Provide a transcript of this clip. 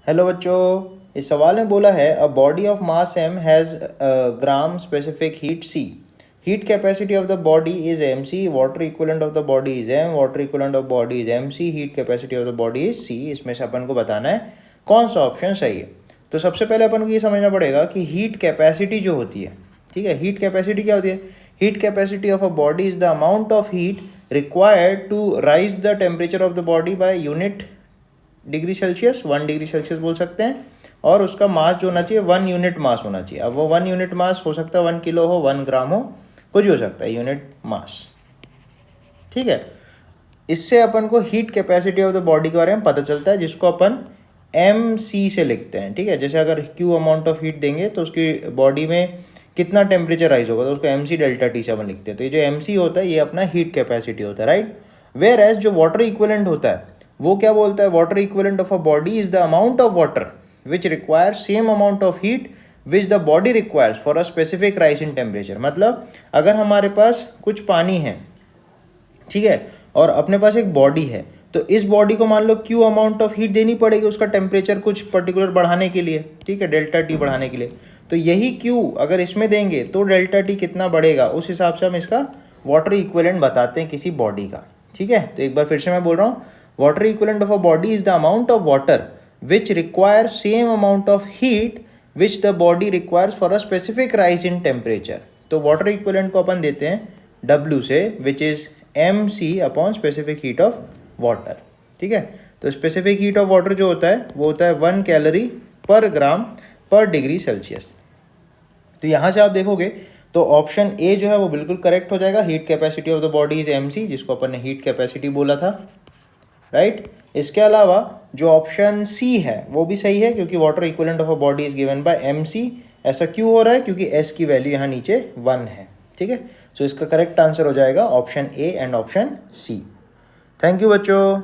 Hello बच्चों, इस सवाल में बोला है a body of mass m has gram specific heat c. Heat capacity of the body is mc. Water equivalent of the body is m. Water equivalent of body is mc. Heat capacity of the body is c. इसमें से अपन को बताना है कौन सा option सही है. तो सबसे पहले अपन को ये समझना पड़ेगा कि हीट कैपेसिटी जो होती है, ठीक है, हीट कैपेसिटी क्या होती है. Heat capacity of a body is the amount of heat required to raise the temperature of the body by unit degree Celsius. 1 degree Celsius बोल सकते हैं. और उसका मास जो होना चाहिए 1 यूनिट मास होना चाहिए. अब वो 1 यूनिट मास हो सकता है 1 किलो हो, 1 ग्राम हो, कुछ भी हो सकता है यूनिट मास. ठीक है, इससे अपन को heat capacity of the body के बारे में पता चलता है, जिसको अपन MC से लिखते हैं. ठीक है, जैसे अगर Q अमाउंट ऑफ हीट देंगे तो उसकी बॉडी में कितना टेम्परेचर राइज होगा तो उसको MC डेल्टा T से अपन लिखते हैं. तो ये जो MC होता है ये अपना हीट कैपेसिटी होता है, राइट. वेयर एज जो वाटर इक्विवेलेंट होता है वो क्या बोलता है, water equivalent of a body is the amount of water which requires same amount of heat which the body requires for a specific rise in temperature. मतलब अगर हमारे पास कुछ पानी है, ठीक है, और अपने पास एक बॉडी है, तो इस बॉडी को मान लो Q अमाउंट ऑफ हीट देनी पड़ेगी उसका टेम्परेचर कुछ पर्टिकुलर बढ़ाने के लिए, ठीक है, डेल्टा T बढ़ाने के लिए. तो यही Q अगर इसमें देंगे तो डेल्टा T कितना बढ़ेगा, उस हिसाब से हम इसका वाटर इक्विवेलेंट बताते हैं किसी बॉडी का. ठीक है, तो एक बार फिर से मैं बोल रहा हूँ, water equivalent of a body is the amount of water which require same amount of heat which the body requires for a specific rise in temperature. तो वाटर इक्विवेलेंट को अपन देते हैं W से, which is MC upon specific heat of water. ठीक है, तो specific heat of water जो होता है वो होता है 1 कैलोरी पर ग्राम पर डिग्री सेल्सियस. तो यहाँ से आप देखोगे तो ऑप्शन ए जो है वो बिल्कुल करेक्ट हो जाएगा. Heat capacity of the body is MC, जिसको अपन ने हीट कैपेसिटी बोला था, राइट. इसके अलावा जो ऑप्शन सी है वो भी सही है, क्योंकि water equivalent of a body is given by MC. ऐसा क्यों हो रहा है, क्योंकि S की वैल्यू यहाँ नीचे 1 है. ठीक है, सो इसका करेक्ट आंसर हो जाएगा option A and option C. Thank you बच्चों.